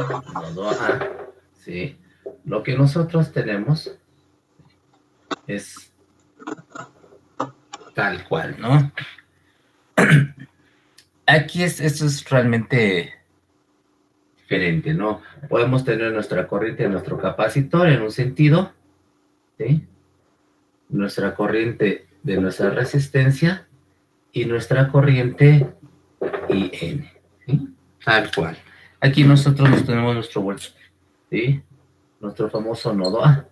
nodo A, ¿sí? Lo que nosotros tenemos es tal cual, ¿no? Aquí esto es realmente diferente, ¿no? Podemos tener nuestra corriente, nuestro capacitor en un sentido, ¿sí? Nuestra corriente de nuestra resistencia y nuestra corriente IN, ¿sí? Tal cual. Aquí nosotros tenemos nuestro voltaje, ¿sí? Nuestro famoso nodo A,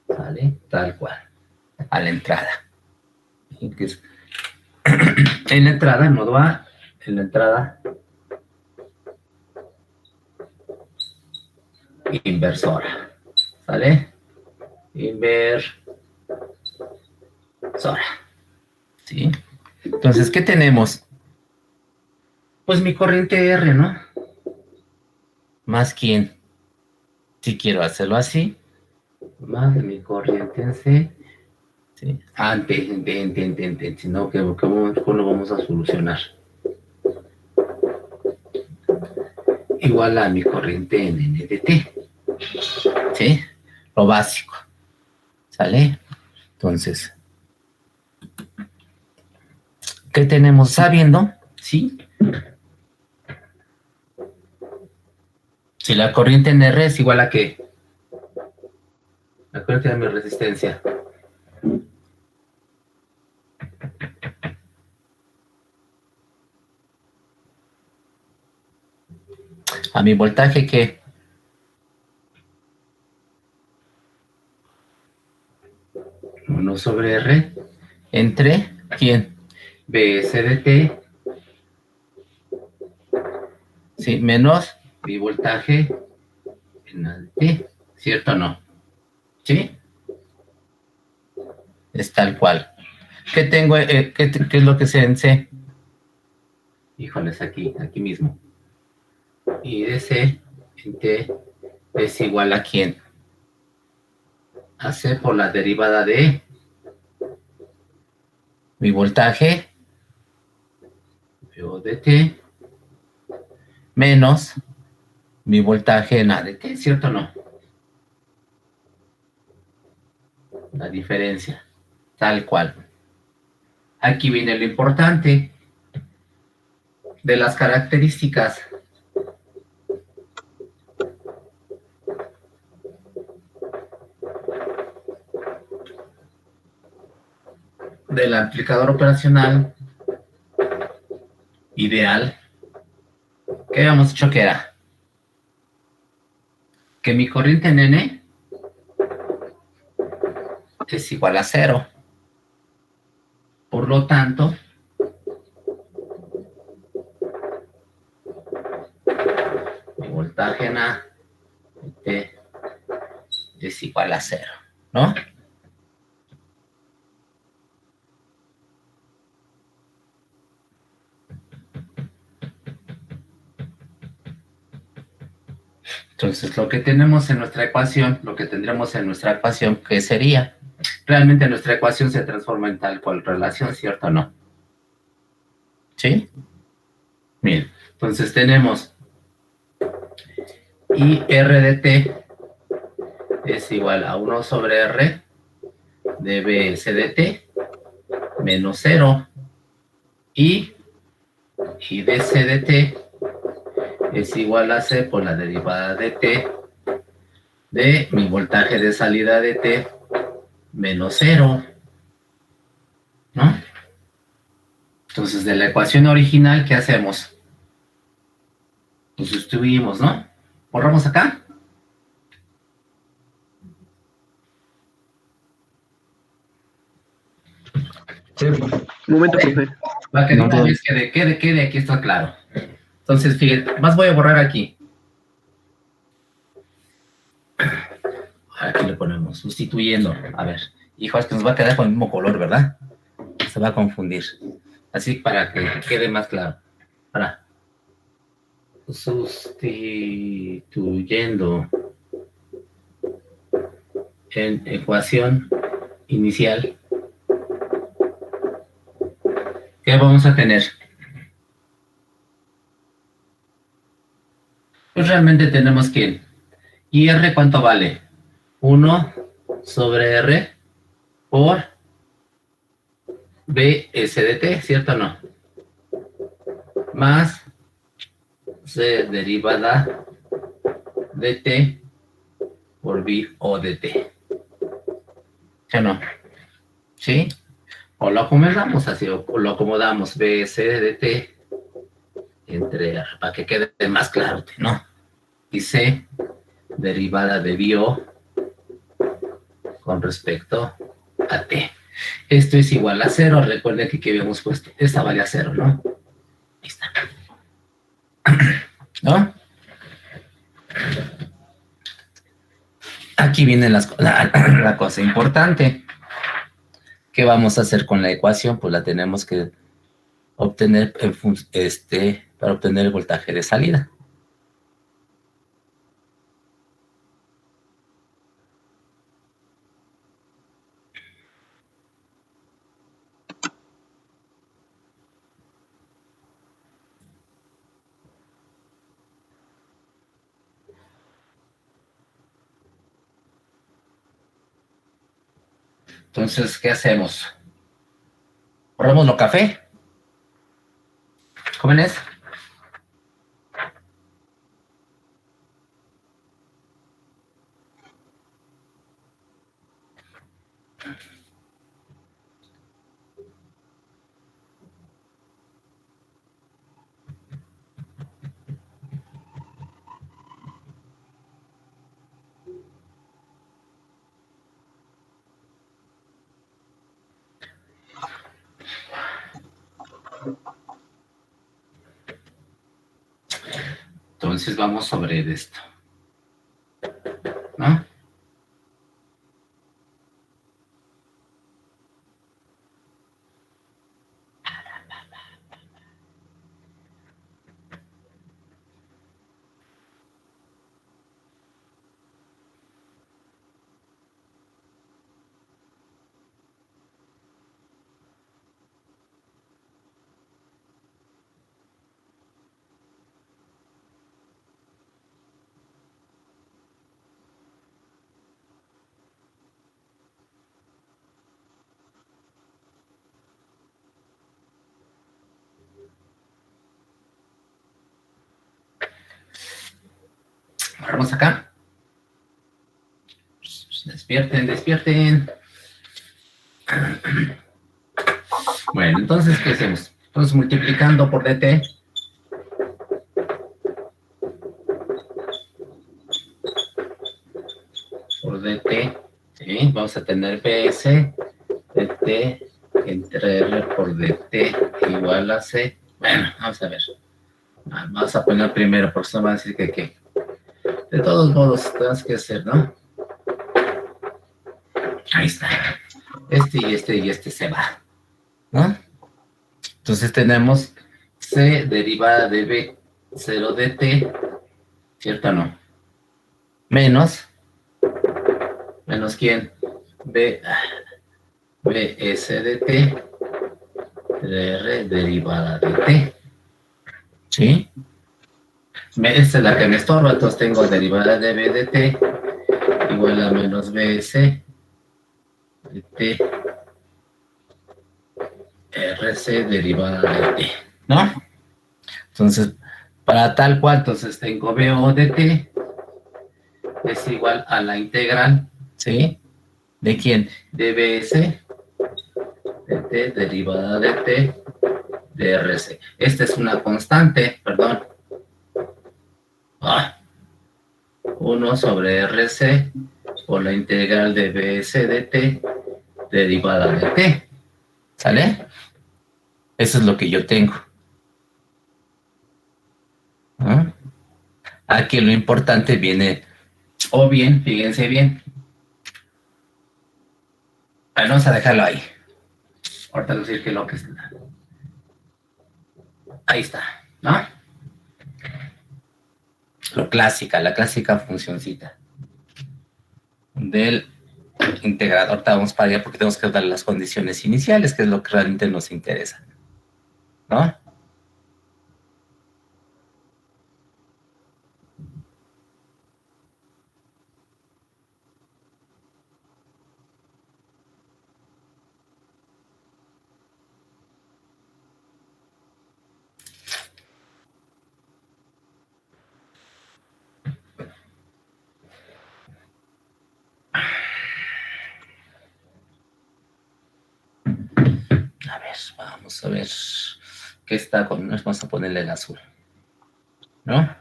¿sale? Tal cual, a la entrada. ¿Sí? Que es en la entrada, nodo A, en la entrada inversora, ¿sale? Inversora, ¿sí? Entonces, ¿qué tenemos? Pues mi corriente R, ¿no? Más quién, si quiero hacerlo así, más mi corriente en C, ¿sí? Sino que ¿cómo lo vamos a solucionar? Igual a mi corriente en N de T, ¿sí? Lo básico, ¿sale? Entonces, ¿qué tenemos sabiendo? ¿Sí? Si la corriente en R es igual a ¿qué? La corriente de mi resistencia. A mi voltaje, ¿qué? 1 sobre R entre, ¿quién? BS de T, ¿sí? Menos mi voltaje en A de T, ¿cierto o no? ¿Sí? Es tal cual. ¿Qué tengo? ¿Qué es lo que se en C? Híjoles, aquí mismo. Y de C en T es igual a ¿quién? A C por la derivada de E. Mi voltaje, O de T, menos mi voltaje en A de T, ¿cierto o no? La diferencia, tal cual. Aquí viene lo importante de las características del amplificador operacional ideal. ¿Qué habíamos dicho que era? Que mi corriente en N es igual a 0. Por lo tanto, mi voltaje en A es igual a 0, ¿no? Entonces, lo que tenemos en nuestra ecuación, lo que tendremos en nuestra ecuación, ¿qué sería? Realmente nuestra ecuación se transforma en tal cual relación, ¿cierto o no? ¿Sí? Bien, entonces tenemos I R de T es igual a 1 sobre R de BS de T menos 0 y DC de T es igual a C por la derivada de T de mi voltaje de salida de T menos 0, ¿no? Entonces, de la ecuación original, ¿qué hacemos? Pues sustituimos, ¿no? Borramos acá. Sí, un momento, profe. Para que de No una todo. vez quede, aquí está claro. Entonces, fíjense, más voy a borrar aquí. Aquí le ponemos, sustituyendo. A ver, hijo, es que nos va a quedar con el mismo color, ¿verdad? Se va a confundir. Así para que quede más claro. Para. Sustituyendo en ecuación inicial, ¿qué vamos a tener? Pues realmente tenemos que... ¿Y R cuánto vale? 1 sobre R por BS de T, ¿cierto o no? Más C derivada de T por B o de T. ¿Sí o no? ¿Sí? O lo acomodamos así, o lo acomodamos BS de T entre R, para que quede más claro, ¿no? Y C derivada de bio con respecto a T. Esto es igual a 0. Recuerden que aquí habíamos puesto, esta vale a 0, ¿no? Ahí está. ¿No? Aquí viene la cosa importante. ¿Qué vamos a hacer con la ecuación? Pues la tenemos que obtener para obtener el voltaje de salida. Entonces, ¿qué hacemos? ¿Corremos lo café? ¿Jóvenes? Entonces vamos sobre esto, ¿no? Vamos acá. Despierten, despierten. Bueno, entonces, ¿qué hacemos? Entonces, multiplicando por dt, ¿sí? Vamos a tener ps dt entre r por dt igual a c. Bueno, vamos a ver. Vamos a poner primero, porque eso va a decir que de todos modos, tenemos que hacer, ¿no? Ahí está. Y este se va, ¿no? Entonces tenemos c derivada de b 0 de t, ¿cierto o no? Menos ¿quién? Bs de t de r derivada de t, ¿sí? Esta es la que me estorba, entonces tengo derivada de b de t igual a menos bs de t rc derivada de t, ¿no? Entonces, para tal cual, entonces tengo BO de t es igual a la integral, ¿sí? ¿De quién? De bs de t derivada de t de rc. Esta es una constante, perdón. 1 sobre rc por la integral de bs de t derivada de t. ¿Sale? Eso es lo que yo tengo. ¿Ah? Aquí lo importante viene, o bien, fíjense bien. Bueno, vamos a dejarlo ahí. Ahorita les voy a decir que lo que está. Ahí está, ¿no? La clásica funcioncita del integrador. Ahorita vamos para allá porque tenemos que dar las condiciones iniciales, que es lo que realmente nos interesa, ¿no? Vamos a ver qué está con... Vamos a ponerle el azul, ¿no?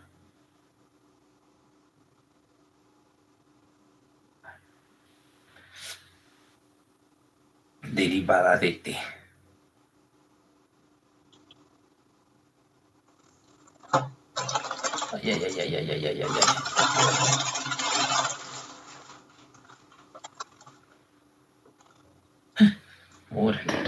Derivada de t. Ay, ay, ay, ay, ay, ay, ay, ay. Órale.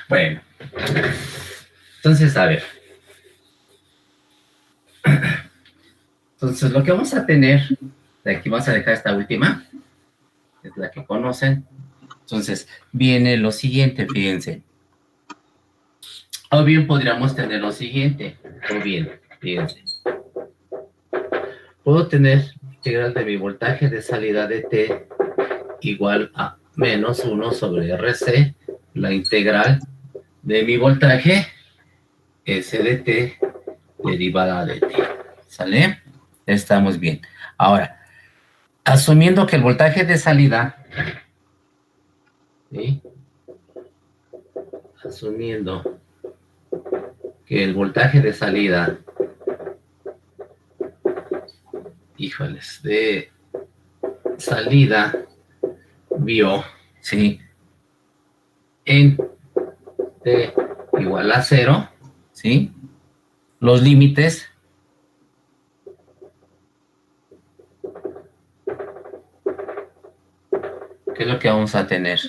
Bueno, entonces, a ver. Entonces, lo que vamos a tener, de aquí vamos a dejar esta última, es la que conocen. Entonces, viene lo siguiente, fíjense. O bien podríamos tener lo siguiente, o bien, fíjense. Puedo tener integral de mi voltaje de salida de T igual a menos 1 sobre RC, la integral de mi voltaje S de T derivada de T. ¿Sale? Estamos bien. Ahora, asumiendo que el voltaje de salida, ¿sí? Asumiendo que el voltaje de salida, híjoles, de salida vio, ¿sí? En T igual a 0, ¿sí? Los límites ¿qué es lo que vamos a tener?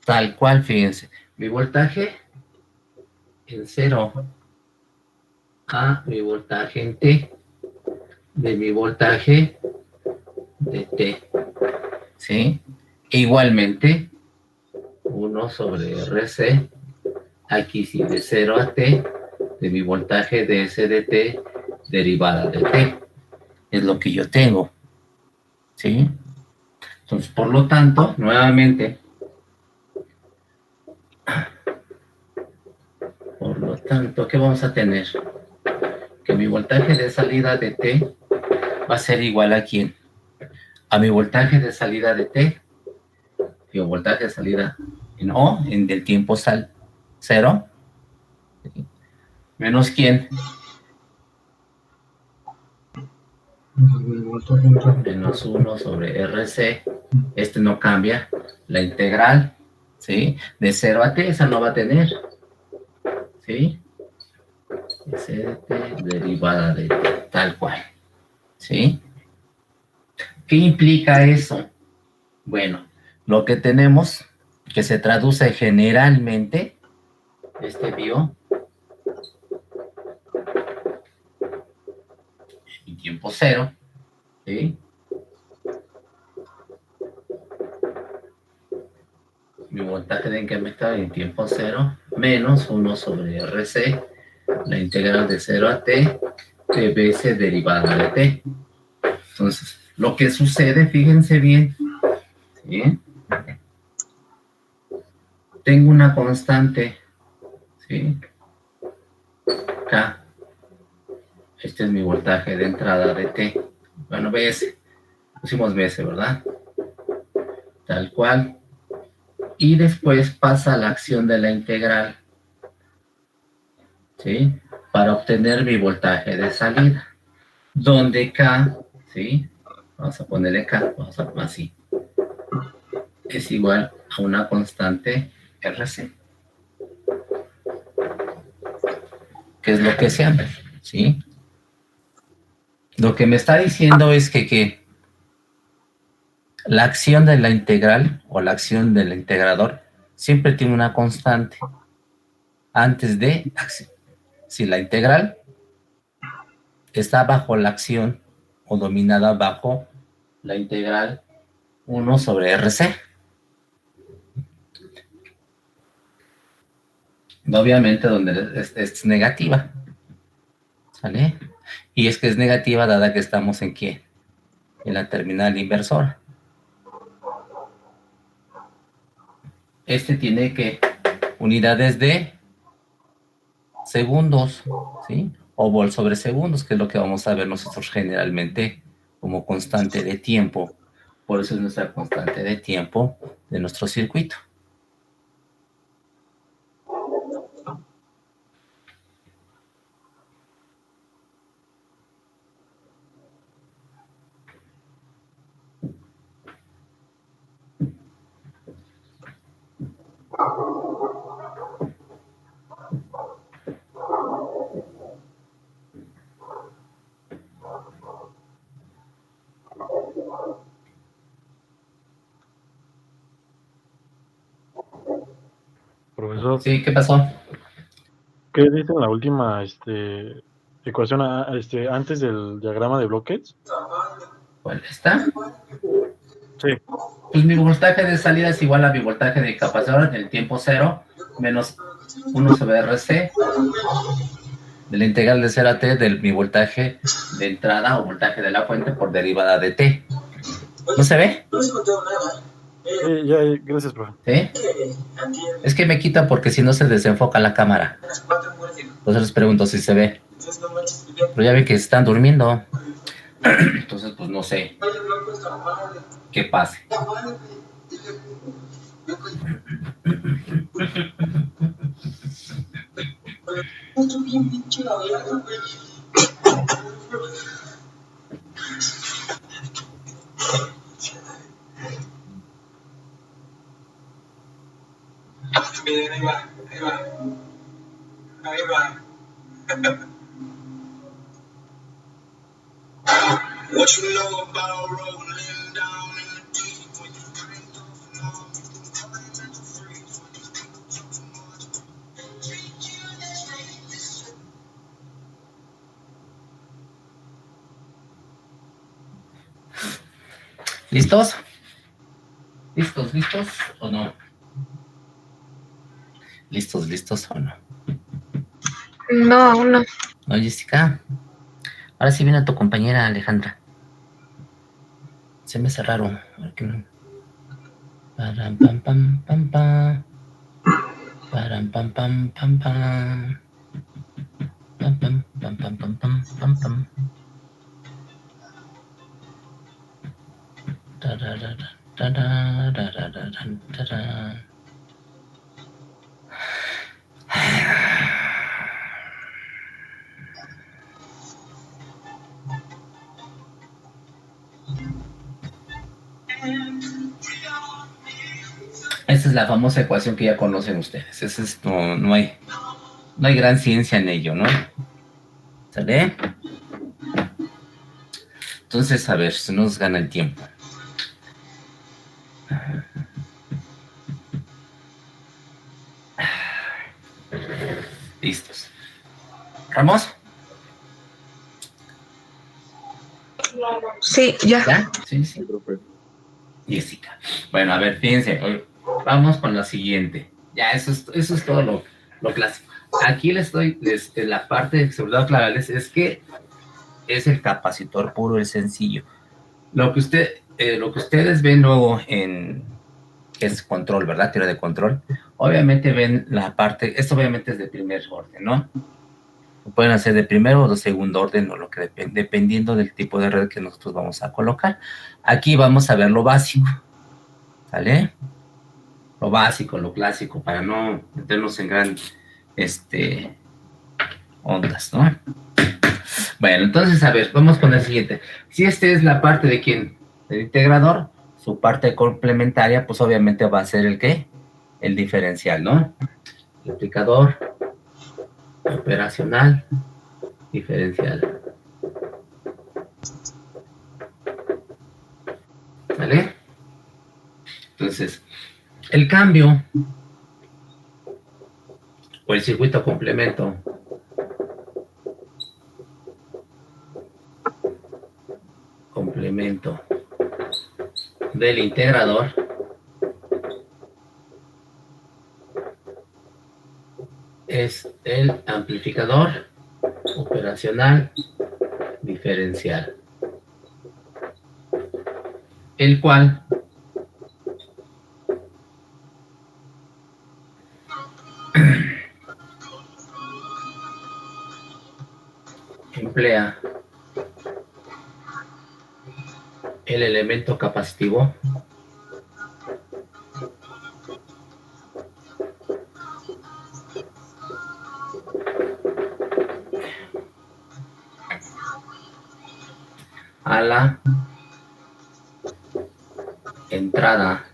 Tal cual, fíjense, mi voltaje en 0 a mi voltaje en T de mi voltaje de T, ¿sí? E igualmente 1 sobre RC, aquí sí de 0 a T de mi voltaje de S de T derivada de T, es lo que yo tengo, ¿sí? Entonces, por lo tanto, nuevamente, por lo tanto, ¿qué vamos a tener? Que mi voltaje de salida de T va a ser igual a ¿quién? A mi voltaje de salida de T, mi voltaje de salida en O, en del tiempo 0, menos ¿quién? Menos 1 sobre RC, este no cambia, la integral, ¿sí? De 0 a T, esa no va a tener, ¿sí? S de T derivada de T, tal cual, ¿sí? ¿Qué implica eso? Bueno, lo que tenemos, que se traduce generalmente, este vio, en tiempo 0, ¿sí? Mi voltaje de incrementar en tiempo 0, menos 1 sobre RC, la integral de 0 a T, de BS derivada de T. Entonces, lo que sucede, fíjense bien, ¿sí? Tengo una constante, ¿sí? K. Este es mi voltaje de entrada de T. Bueno, BS. Pusimos BS, ¿verdad? Tal cual. Y después pasa la acción de la integral. ¿sí? Para obtener mi voltaje de salida, donde K, ¿sí? Vamos a ponerle K, vamos a poner así, es igual a una constante RC, que es lo que se llama, ¿sí? Lo que me está diciendo es que la acción de la integral o la acción del integrador siempre tiene una constante antes de acción. Si la integral está bajo la acción o dominada bajo la integral 1 sobre RC. Obviamente donde es negativa. ¿Sale? Y es que es negativa dada que estamos en ¿qué? En la terminal inversora. Este tiene que unidades de segundos, ¿sí? O volt sobre segundos, que es lo que vamos a ver nosotros generalmente como constante de tiempo. Por eso es nuestra constante de tiempo de nuestro circuito. Profesor, Sí, ¿qué pasó? ¿qué dice en la última ecuación antes del diagrama de bloques? ¿Cuál está? Sí. Pues mi voltaje de salida es igual a mi voltaje de capacidor en el tiempo cero menos 1 sobre RC de la integral de 0 a t de mi voltaje de entrada o voltaje de la fuente por derivada de t. ¿No se ve? Ya, gracias, profe. ¿Sí? Es que me quita porque si no se desenfoca la cámara. Entonces les pregunto si se ve. Pero ya ven que están durmiendo. Entonces, pues no sé qué pase. Miren, ahí va, ahí va. Ahí va. What you know about rolling down in the deep when you drink off and all you can find mental freeze when these people talk too much. ¿Listos? ¿Listos, listos o no? ¿Listos, listos o no? No, aún no. No, Jessica. Ahora sí viene tu compañera Alejandra. Se me hace raro. A ver qué no. Param, pam, pam, pam, pam. Param, pam, pam, pam, pam. Pam, pam, pam, pam, pam, pam, pam, pam. Tararara, tararara, tararara. Esa es la famosa ecuación que ya conocen ustedes. No hay gran ciencia en ello, ¿no? ¿Sale? Entonces, a ver, se nos gana el tiempo. Listos. ¿Ramos? Sí, ya. ¿Ya? Sí, sí. Jessica. Bueno, a ver, fíjense. Vamos con la siguiente. Ya, eso es todo lo clásico. Aquí les doy la parte de seguridad aclararles es que es el capacitor puro, el sencillo. Lo que ustedes ven luego que es control, ¿verdad? Teoría de control. Obviamente ven la parte, esto obviamente es de primer orden, ¿no? Pueden hacer de primero o de segundo orden, o lo que dependiendo del tipo de red que nosotros vamos a colocar. Aquí vamos a ver lo básico, ¿sale? Lo básico, lo clásico, para no meternos en gran ondas, ¿no? Bueno, entonces, a ver, vamos con el siguiente. Si esta es la parte de quién, del integrador, su parte complementaria, pues obviamente va a ser el ¿qué? El diferencial, ¿no? Multiplicador, operacional, diferencial. ¿Vale? Entonces, el cambio o el circuito complemento del integrador es el amplificador operacional diferencial, el cual emplea el elemento capacitivo a la entrada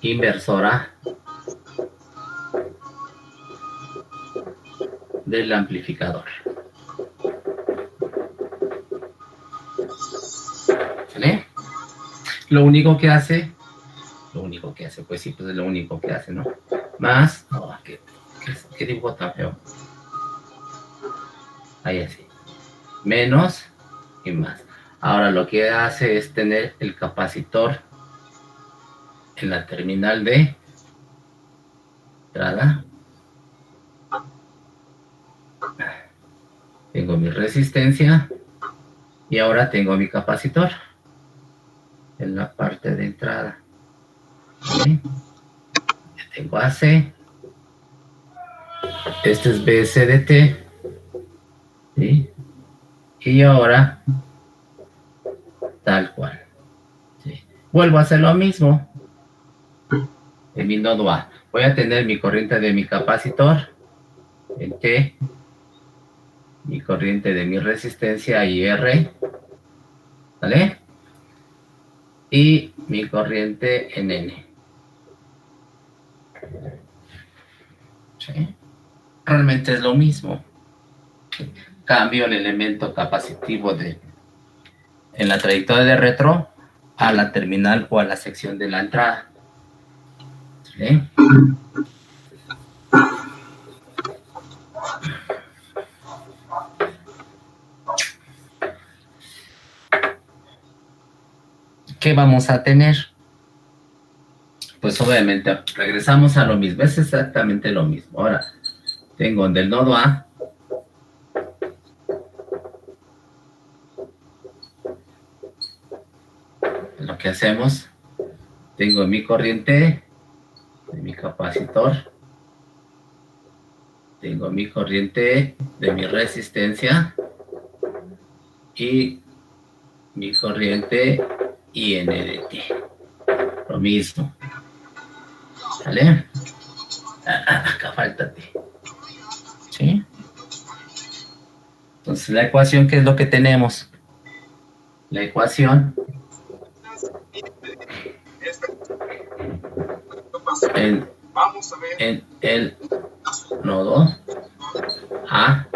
inversora del amplificador. ¿Vale? Lo único que hace, pues sí, pues es lo único que hace, ¿no? Más, oh, qué dibujo tan feo. Ahí así. Menos y más. Ahora lo que hace es tener el capacitor en la terminal de entrada. Tengo mi resistencia y ahora tengo mi capacitor en la parte de entrada. ¿Sí? Ya tengo AC. Este es BSDT. ¿Sí? Y ahora tal cual. ¿Sí? Vuelvo a hacer lo mismo en mi nodo A. Voy a tener mi corriente de mi capacitor en T, mi corriente de mi resistencia IR, ¿vale? Y mi corriente en N. ¿Sí? Realmente es lo mismo. Cambio el elemento capacitivo en la trayectoria de retro a la terminal o a la sección de la entrada. ¿Sí? ¿Qué vamos a tener? Pues obviamente regresamos a lo mismo, es exactamente lo mismo. Ahora, tengo del nodo A lo que hacemos, tengo mi corriente de mi capacitor, tengo mi corriente de mi resistencia y mi corriente INDT. Lo mismo. ¿Vale? Acá falta T. ¿Sí? Entonces, la ecuación, ¿qué es lo que tenemos? La ecuación en el nodo A,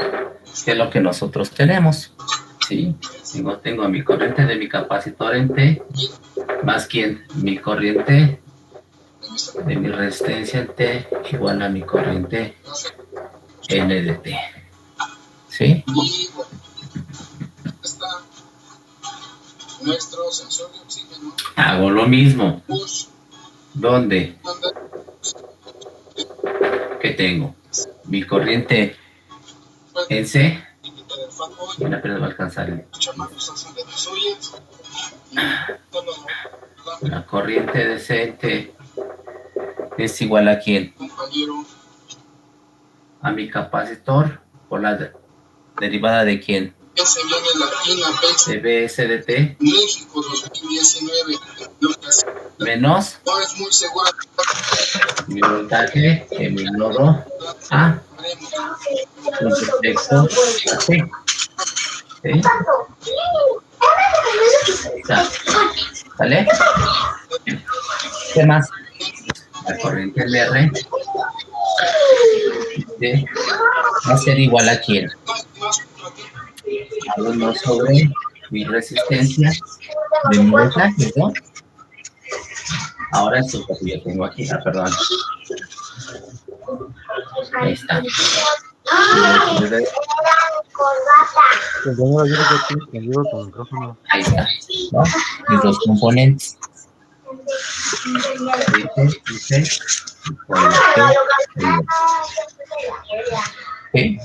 que es lo que nosotros tenemos. ¿Sí? Tengo mi corriente de mi capacitor en T, más ¿quién? Mi corriente de mi resistencia en T igual a mi corriente N de T. ¿Sí? Y bueno, está nuestro sensor de oxígeno. Hago lo mismo. Push, ¿Dónde? manda ¿Qué tengo? Mi corriente en C. límite del fanboy, Y apenas va a alcanzar el... chamacos hacen de las suyas. Y todo La corriente de C en T es igual a ¿quién? compañero A mi capacitor por la derivada de ¿quién? se viene Latina, de BSDT México 2019. Lo que menos no es muy segura. mi voltaje en mi nodo A con respecto a C. ¿Sí? Ahí está. ¿Sale? ¿Qué más? La corriente LR va a ser igual a quién? A 1 sobre mi resistencia de mi voltaje, ¿no? Ahora esto es lo que yo tengo aquí. Ah, perdón. Ahí está. Compañero, ayúdate aquí, te ayudo con el micrófono. Ahí está, ¿no? Mis dos componentes. Dice, con la T, ¿sí?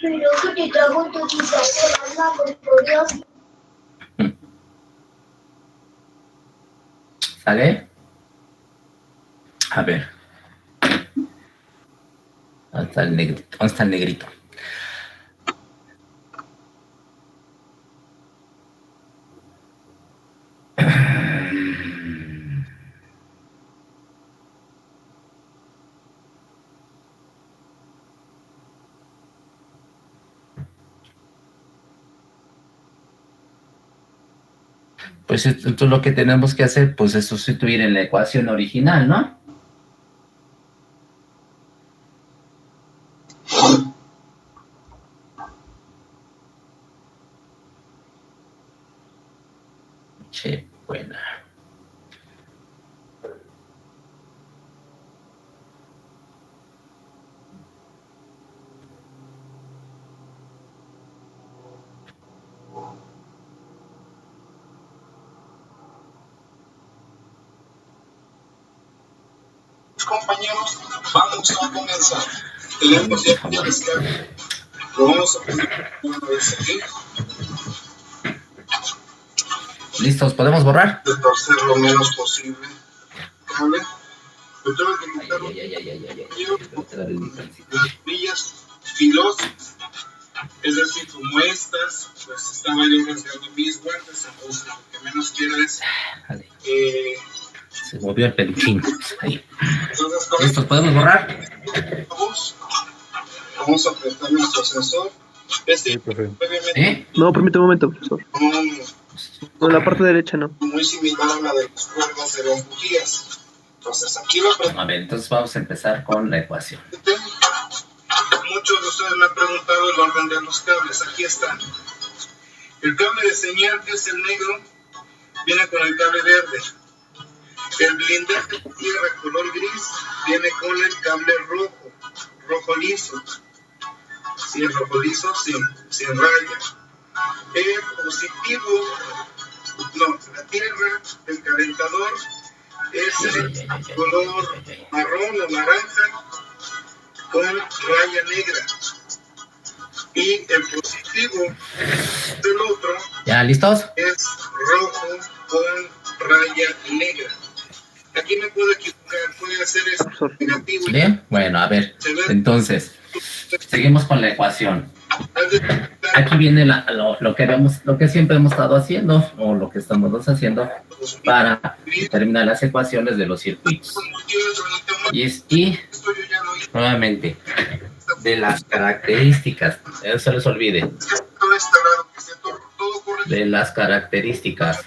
Pero que te trago un poquito de alma, por Dios. ¿Sale? A ver. ¿Dónde está el negrito? ¿Dónde está el negrito? Pues entonces lo que tenemos que hacer pues es sustituir en la ecuación original, ¿no? Che, buena. Compañeros, vamos a comenzar. Tenemos ya el descarga. Lo vamos a poner una vez aquí. ¿Listos? ¿Podemos borrar? De torcer lo menos posible. ¿Vale? Yo tengo que quitar las pillas filosas. Es decir, como estas, pues estaba yo rasgando mis guantes, entonces lo que menos quiero es se movió el peluchín. Ahí. Entonces, con ¿Listos? ¿Podemos borrar? Vamos a apretar nuestro sensor. Sí, profe. ¿Sí? No, permítame un momento, profesor. No, en la parte derecha no. Muy similar a la de las cuerdas de las bujías. Entonces aquí lo apretamos. A ver, entonces vamos a empezar con la ecuación. Muchos de ustedes me han preguntado el orden de los cables. Aquí están. El cable de señal, que es el negro, viene con el cable verde. El blindaje de tierra color gris viene con el cable rojo, rojo liso. Sí, el rojo liso, sin raya. El positivo, no, la tierra del calentador es el color marrón o naranja con raya negra. Y el positivo del otro ¿Ya listos? es rojo con raya negra. Aquí me puedo equivocar, puede hacer eso negativo. Bien, bueno, a ver, entonces, seguimos con la ecuación. Aquí viene lo que siempre hemos estado haciendo, o lo que estamos haciendo, para determinar las ecuaciones de los circuitos. Y nuevamente, de las características, no se les olvide, de las características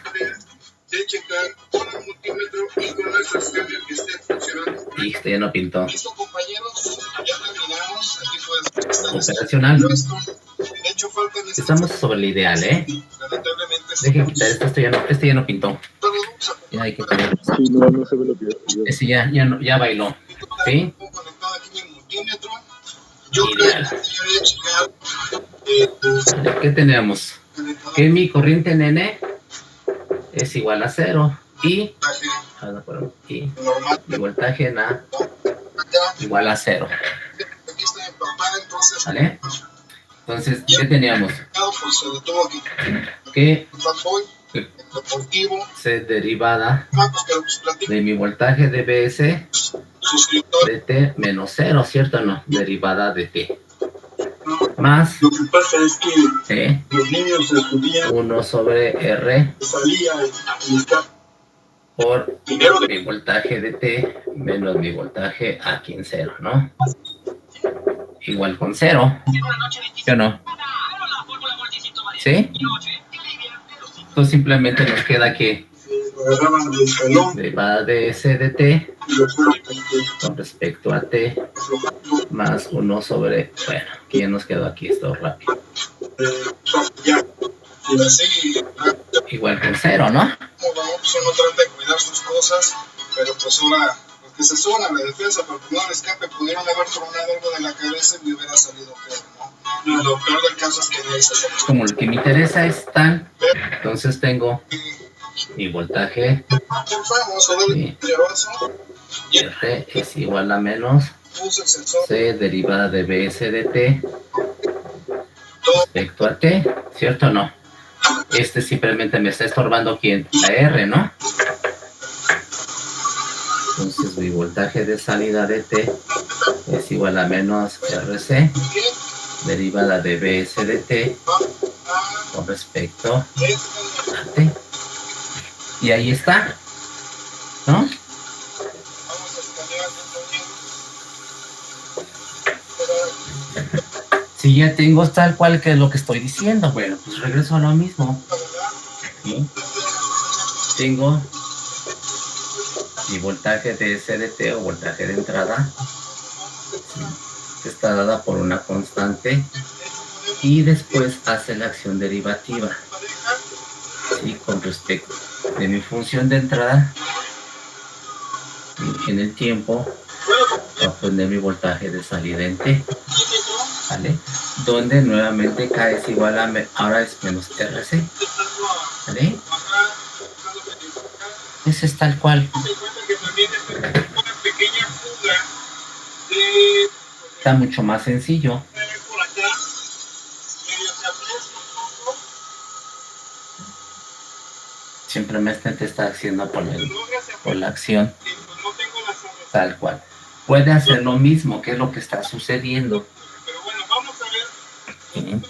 de checar con el multímetro y con nuestros cambios que estén funcionando. Y este ya no pintó. Listo, compañeros, ya terminamos. Aquí pueden estar Operacional. De hecho, faltan Estamos sobre el ideal, ¿eh? lamentablemente. Dejen quitar esto, este ya no pintó. Ya hay que poner. Sí, no se ve lo que yo. Ese ya bailó. ¿Sí? Conectado aquí en el multímetro. Yo Ideal. creo que debería checar ¿Qué tenemos? Que mi corriente en N es igual a 0 y mi voltaje en A igual a 0. Aquí está mi papá dentro ¿Vale? Entonces, ¿qué teníamos? Pues se le tuvo Que Fatboy, el deportivo, C derivada pero pues platica de mi voltaje de BS suscriptor. de T menos 0, ¿cierto o no? Derivada de T. Más Lo que pasa es que T, los niños estudian, 1 sobre R salía el por dinero de mi voltaje de T menos mi voltaje aquí en 0, ¿no? Igual con 0, ¿sí o no? ¿Sí? Entonces simplemente nos queda que agarraban del salón derivada de S de T y lo fueron con respecto a T más 1 sobre, bueno, que ya nos quedó aquí esto rápido. ya. Y así, Igual con 0, ¿no? pues uno trata de cuidar sus cosas, pero pues ahora, pues que se suban a la defensa, porque no le escape, pudieron haber tronado algo de la cabeza y me hubiera salido peor, ¿no? Lo peor del caso es que no hizo eso. Como lo que me interesa es tan, entonces tengo mi voltaje El famoso del llevazo, y R es igual a menos puso el sensor, C derivada de BS de T respecto a T, ¿cierto o no? Este simplemente me está estorbando ¿quién? La R, ¿no? Entonces mi voltaje de salida de T es igual a menos RC derivada de BS de T con respecto a T. Y ahí está, ¿no? Si ya tengo tal cual que es lo que estoy diciendo, bueno, pues regreso a lo mismo. ¿Sí? Tengo mi voltaje de SDT o voltaje de entrada, ¿sí? Que está dada por una constante y después hace la acción derivativa, ¿sí? Con respecto de mi función de entrada en el tiempo, voy a poner mi voltaje de salida en T, ¿vale? Donde nuevamente K es igual a, ahora es menos RC, ¿vale? Ese es tal cual. Está mucho más sencillo. Simplemente te está haciendo por la acción tal cual. Puede hacer lo mismo, que es lo que está sucediendo. ¿Sí?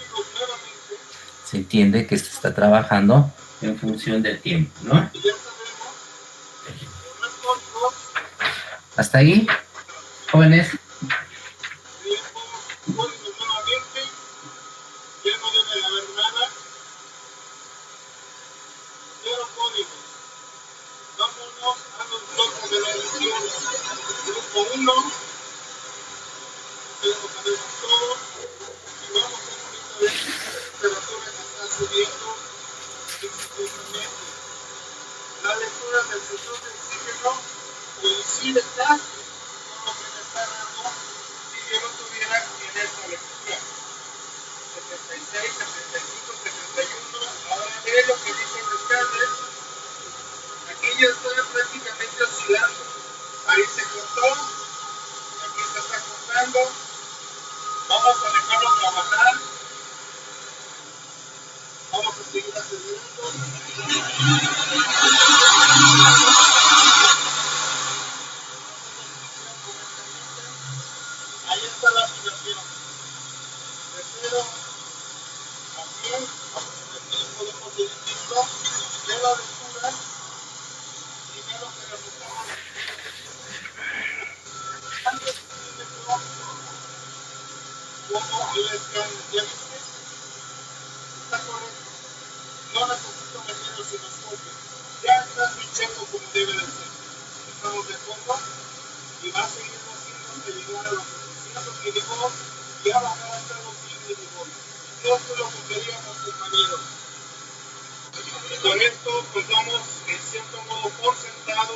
Se entiende que se está trabajando en función del tiempo, ¿no? ¿Hasta ahí, jóvenes? La lectura del sensor de oxígeno coincide casi con lo que me está dando si yo no tuviera en esta lectura. 76, 75, 71. Ahora ve lo que dicen los cables. Aquí ya está prácticamente oscilando. Ahí se cortó. Aquí se está cortando. Vamos a dejarlo trabajar. Vamos a seguir acelerando. Ahí está la situación. De 0 a 100, aquí podemos ir viendo de la lectura y de lo que resultamos. Antes de como el scan ya viste, está correcto. No necesito meter el osciloscopio. Ya está switchando como debe de ser. Estamos de acuerdo y va a seguir haciendo hasta llegar a los 200 milivolts y a bajar hasta los 100 milivolts. Esto es lo que queríamos, compañeros. Y con esto, pues vamos en cierto modo por sentado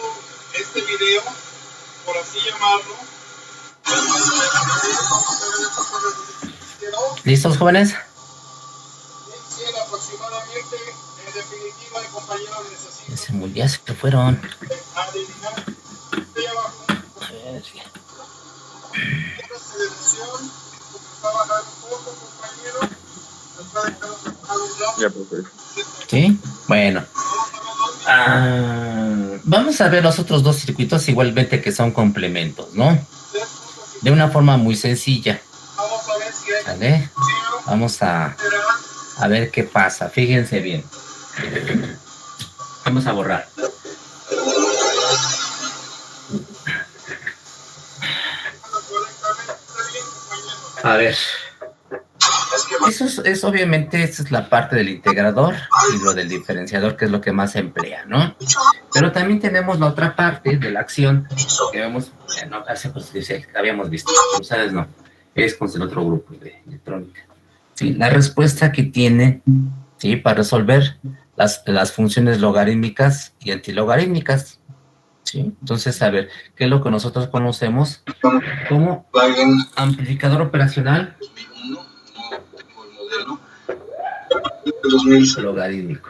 este video, por así llamarlo. ¿Listos, jóvenes? 100 aproximadamente. En definitiva, el compañero necesita Ya se fueron. adivinar. Estoy abajo. A ver, Esta aceleración, Ya, profe. ¿Sí? Bueno. Vamos a ver los otros dos circuitos igualmente que son complementos, ¿no? De una forma muy sencilla. ¿Vale? Vamos a ver qué pasa. Fíjense bien. Vamos a borrar. A ver. Eso es obviamente, esa es la parte del integrador y lo del diferenciador, que es lo que más se emplea, ¿no? Pero también tenemos la otra parte de la acción que vemos, no, que habíamos visto, pero ustedes no, es con el otro grupo de electrónica. Sí, la respuesta que tiene, ¿sí? Para resolver las funciones logarítmicas y antilogarítmicas, ¿sí? Entonces, a ver, ¿qué es lo que nosotros conocemos como amplificador operacional logarítmico?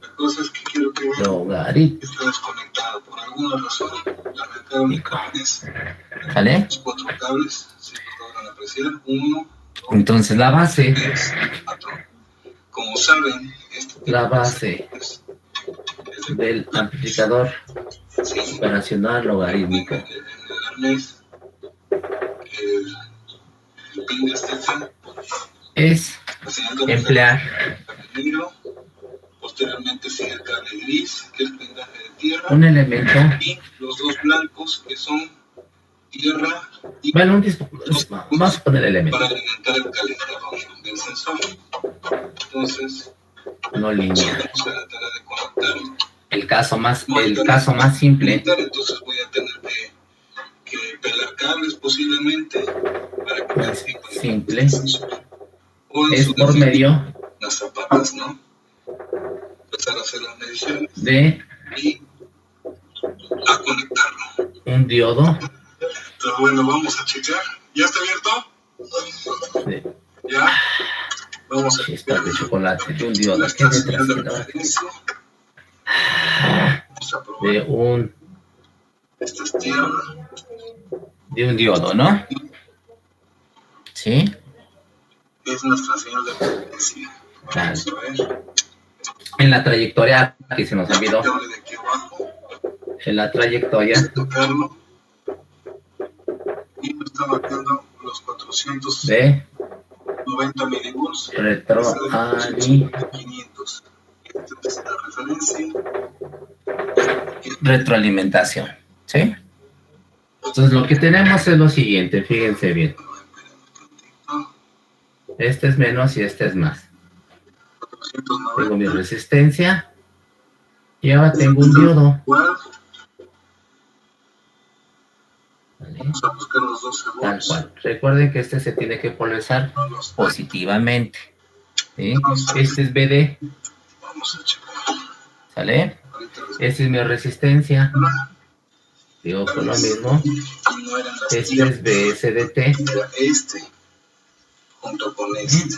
La cosa es que quiero que vean Logarítmico. está desconectado por alguna razón. ¿Sale? Los 4 cables se logran apreciar. 1, Entonces la base, 3, 4. Como saben, la base del amplificador operacional logarítmico el arnés, el pin de extensión, es emplear negro, posteriormente sigue el cable gris, que es blindaje de tierra, un elemento, y los dos blancos, que son tierra y bueno, vamos a poner elemento, para alimentar el calentador del sensor. Entonces, no línea. vamos a la tarea de conectarlo. El caso más simple Entonces voy a tener que pelar cables posiblemente para que más simple o en es su por defecto, medio las zapatas, ¿no? Empezar a hacer las mediciones de y a conectarlo. un diodo Pero bueno, vamos a checar. ¿Ya está abierto? de Ya. Vamos a chispas de chocolate, de un diodo, la ¿qué estación de letras? referencia. Vamos a probar. Esta es tierra. De un diodo, ¿no? ¿Sí? Es nuestra señal de referencia. Claro. Vamos a ver. En la trayectoria, aquí se nos olvidó, Cable de aquí abajo. en la trayectoria Tocarlo. Y me está marcando los 490 de milivolts. retroalimentación. 500. Esta es la referencia. Retroalimentación, ¿sí? Entonces lo que tenemos es lo siguiente, fíjense bien. Este es menos y este es más. Tengo mi resistencia y ahora tengo un diodo. ¿Vale? Vamos a buscar los 12 Tal volts. cual. Recuerden que este se tiene que polarizar positivamente, ¿sí? Este es BD, Vamos a checar. ¿sale? Ahorita Esta es mi resistencia. Digo con lo mismo. no eran las Este es BSDT. era este junto con este.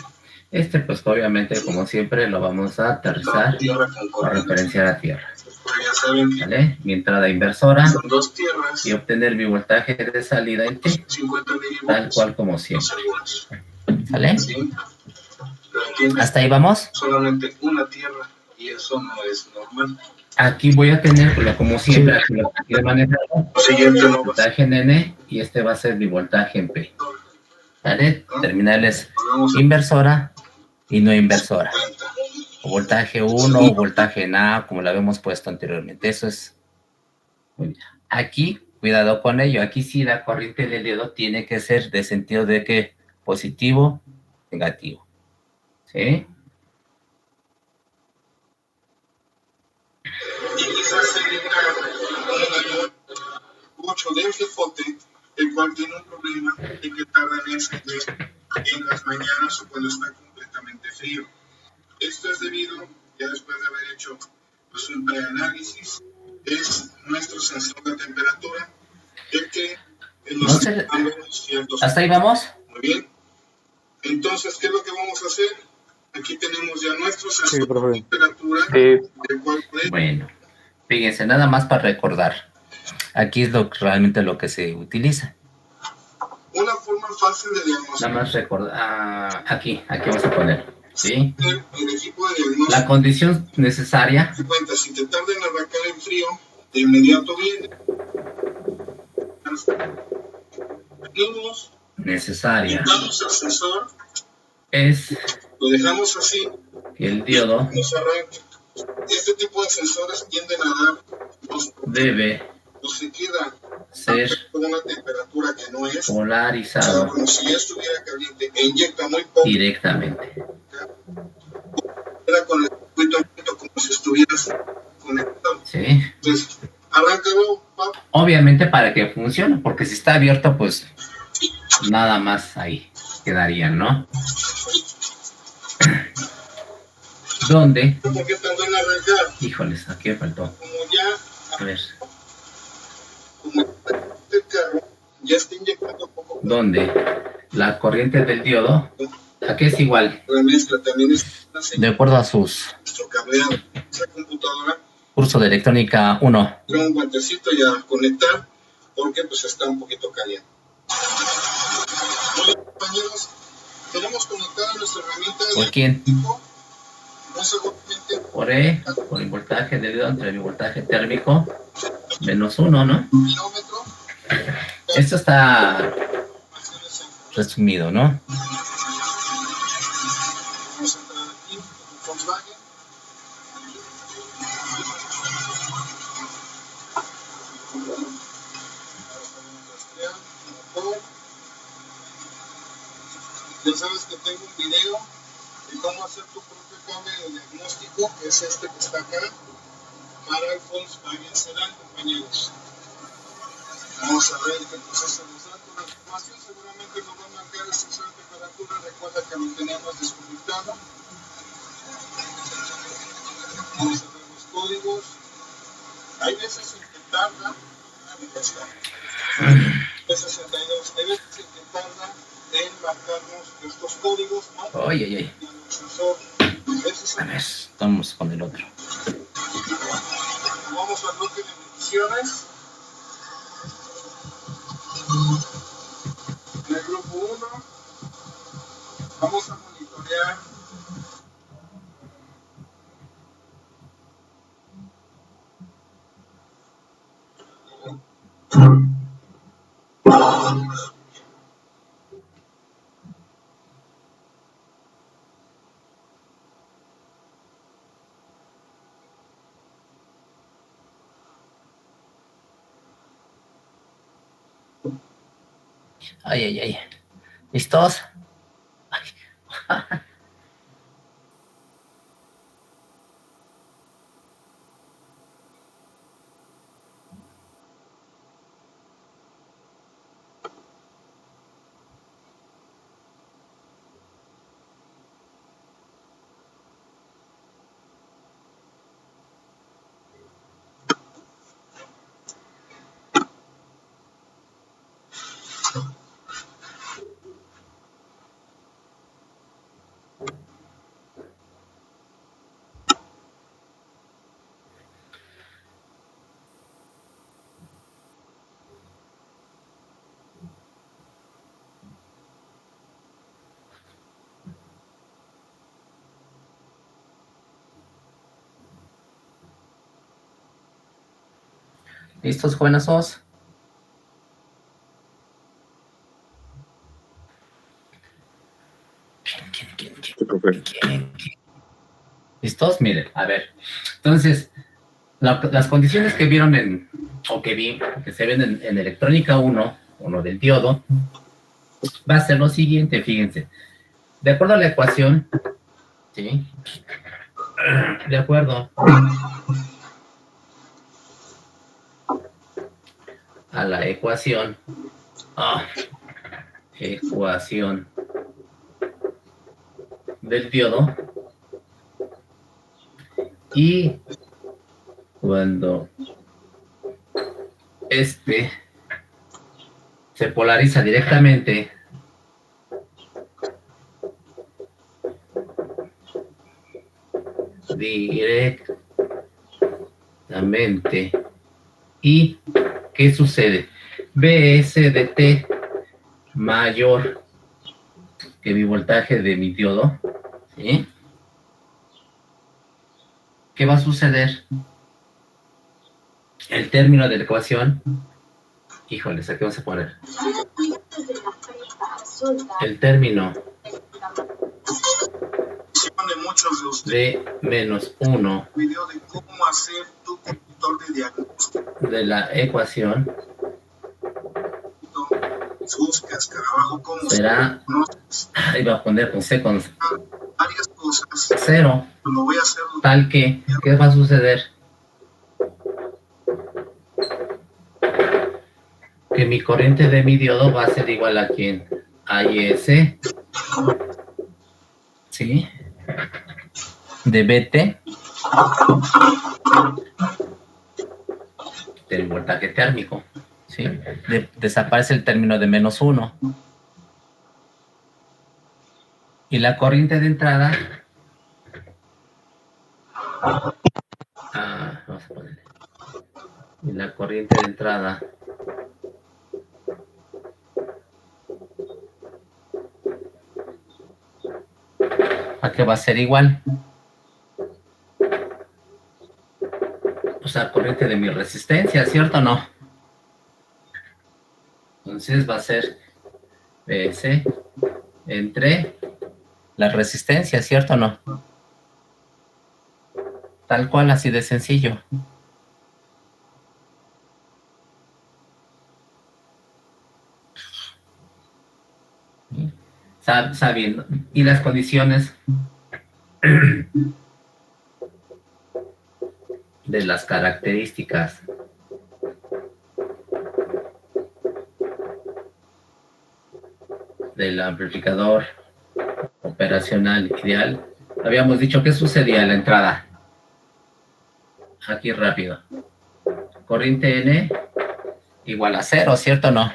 Este, pues obviamente, como siempre, lo vamos a aterrizar Tierra con o corriente. referenciar a tierra. Pero ya saben que ¿Vale? Mi entrada inversora son 2 tierras, y obtener mi voltaje de salida en T, 50 tal milivolts, cual como 12 siempre. volts. ¿Sale? ¿Sí? Pero aquí ¿Hasta ahí vamos? solamente una tierra y eso no es normal. Aquí voy a tener, pues, como siempre, aquí lo que quiero manejar, Lo siguiente no va a ser voltaje en N y este va a ser mi voltaje en P. ¿Vale? Terminales volvemos a inversora y no inversora. 40. O voltaje 1 o voltaje en A, como lo habíamos puesto anteriormente. Eso es muy bien. Aquí, cuidado con ello. Aquí sí la corriente del diodo tiene que ser de sentido de que positivo, negativo. ¿Sí? Y quizás se dedica 8 de jefote, el cual tiene un problema y que tarda en encender en las mañanas o cuando está completamente frío. Esto es debido, ya después de haber hecho pues, un preanálisis, es nuestro sensor de temperatura, el que nos No sé. está dando ciertos... ¿Hasta ahí vamos? Muy bien. Entonces, ¿qué es lo que vamos a hacer? Aquí tenemos ya nuestro sensor Sí, profe. de temperatura, Sí. el cual puede... Bueno, fíjense, nada más para recordar. Aquí es realmente lo que se utiliza. Una fácil de Nada diagnosticar. más recordar, aquí vamos a poner, ¿sí? El equipo de diagnóstico La condición necesaria se cuenta, si te tarda en arrancar en frío, de inmediato viene. Venimos, necesaria quitamos el sensor, es lo dejamos así, que el diodo nos arranque. Este tipo de sensores tienden a dar, debe o se queda ser con una temperatura que no es, polarizado como si ya estuviera caliente, e inyecta muy poco, directamente. queda con el circuito abierto como si estuvieras conectado. ¿Sí? Entonces, arráncalo, pap, Obviamente para que funcione, porque si está abierto, pues nada más ahí quedaría, ¿no? ¿Dónde? ¿por qué tardó en arrancar? Híjoles, aquí me faltó. Como ya, A ver, como el carro ya está inyectando poco, ¿dónde? La corriente del diodo, aquí es igual, remezcla también es una señal de acuerdo a sus nuestro cableado. Esa computadora curso de electrónica 1. trae un guantecito y a conectar porque pues está un poquito caliente. Hola compañeros, tenemos conectada nuestra herramienta de ¿Por quién? diagnóstico. Muy seguramente Por E, por el voltaje del diodo entre el voltaje térmico, menos 1, ¿no? kilómetro. Esto está resumido, ¿no? Vamos a entrar aquí en Volkswagen. Ya sabes que tengo un video de cómo hacer tu propio cable de diagnóstico, que es este que está acá, para el Volkswagen Sedán, compañeros. Vamos a ver qué proceso nos da con la información. Seguramente nos va a marcar el sensor de temperatura. Recuerda que lo tenemos desconectado. Vamos a ver los códigos. Hay veces en que tarda. Acá está. P62. Hay veces en que tarda en marcarnos estos códigos, ¿no? Oye, oye, Y el sensor. a ver, estamos con el otro. Vamos al bloque de mediciones. En el grupo 1 vamos a monitorear Ay, ay, ay. ¿Listos? Ay. ¿Listos, jovenazos? ¿Quién? ¿Listos? Miren, a ver. Entonces, las condiciones que vieron o que vi, que se ven en electrónica 1 del diodo, va a ser lo siguiente, fíjense. De acuerdo a la ecuación, ¿sí? De acuerdo a la ecuación, ecuación del diodo, y cuando este se polariza directamente ¿y qué sucede? Bs de t mayor que mi voltaje de mi diodo, ¿sí? ¿Qué va a suceder? El término de la ecuación, híjoles, aquí vamos a poner el término De muchos de ustedes. de menos 1 Video de cómo hacer tu conductor de diagnóstico. de la ecuación Buscas, carajo, cómo será, conoces ahí va a poner con C con varias cosas. 0, Lo voy a hacer. tal que, ¿qué va a suceder? Que mi corriente de mi diodo va a ser igual a ¿quién? A IS, ¿sí? De BT, del voltaje térmico, ¿sí? Desaparece el término de menos 1. Y la corriente de entrada, vamos a ponerle, y la corriente de entrada ¿a qué va a ser igual? O sea, corriente de mi resistencia, ¿cierto o no? Entonces va a ser PS entre la resistencia, ¿cierto o no? Tal cual, así de sencillo. Sabiendo. Y las condiciones de las características del amplificador operacional ideal. Habíamos dicho que sucedía en la entrada. Aquí rápido. Corriente N igual a 0, ¿cierto o no?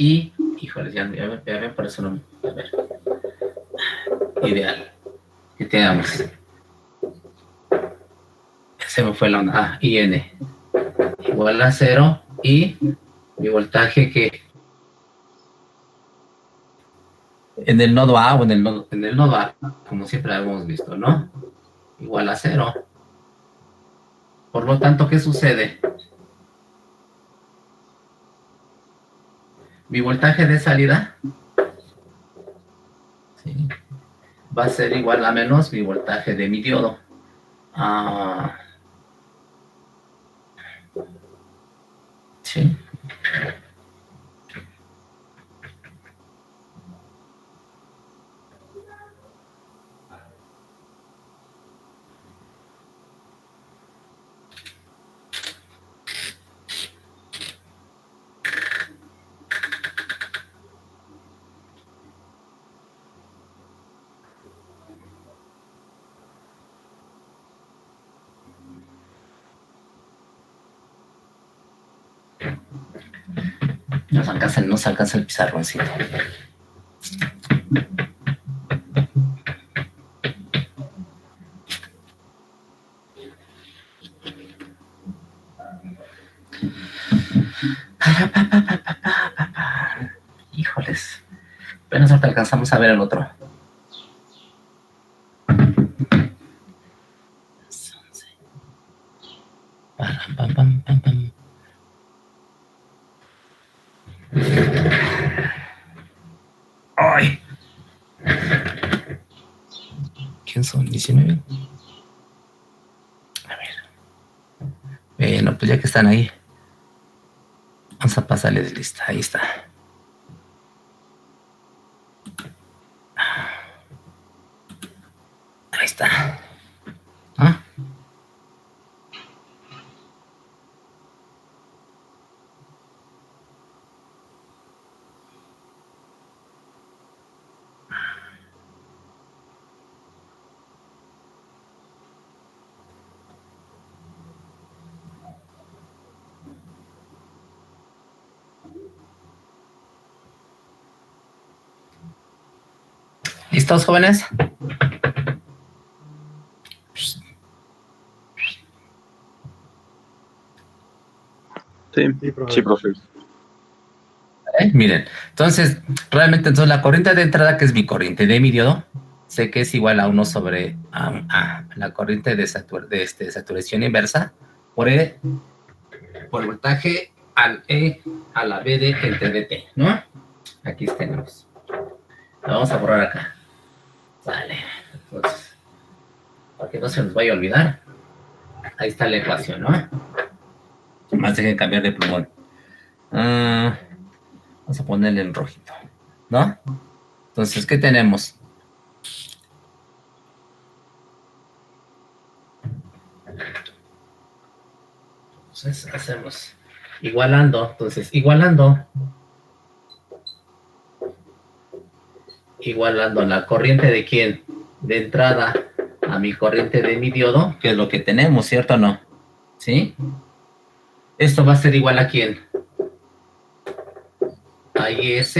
Y, híjoles, ya ven, por eso no. A ver. Ideal. ¿Qué tenemos? Se me fue la onda. Ah, IN igual a 0 y mi voltaje que en el nodo A o en el nodo A, como siempre hemos visto, ¿no? Igual a 0. Por lo tanto, ¿qué sucede? Mi voltaje de salida, ¿sí?, va a ser igual a menos mi voltaje de mi diodo. Sí. No se alcanza el pizarroncito. Híjoles. Apenas ahorita alcanzamos a ver el otro. ¡Ay! ¿Quién son? 19. A ver. Bueno, pues ya que están ahí, vamos a pasarles lista. Ahí está. Ahí está. ¿Ah? ¿Listos, jóvenes? Sí, Sí, profe. sí, profe. ¿Sale? Miren, entonces, realmente entonces la corriente de entrada, que es mi corriente de mi diodo, sé que es igual a 1 sobre la corriente de saturación inversa por E, por voltaje al E a la B de entre dt, ¿no? Aquí tenemos. La vamos a borrar acá. Vale. Entonces, para que no se nos vaya a olvidar, ahí está la ecuación, ¿no? Más dejen cambiar de plumón. Vamos a ponerle en rojito, ¿no? Entonces, ¿qué tenemos? Entonces, hacemos igualando. Entonces, igualando la corriente de quién, de entrada a mi corriente de mi diodo, que es lo que tenemos, ¿cierto o no? ¿Sí? Esto va a ser igual a quién, a IS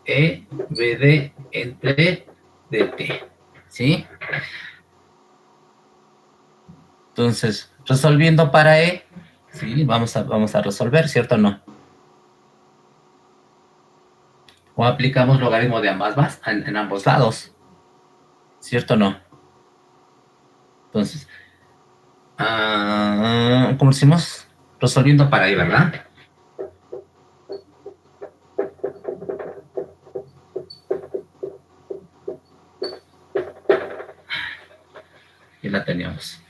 E BD entre DT, ¿sí? Entonces, resolviendo para E, ¿sí? Vamos a resolver, ¿cierto o no? O aplicamos logaritmo de ambas en ambos lados, ¿cierto o no? Entonces, ¿cómo decimos? Resolviendo para E, ¿verdad? Y la teníamos.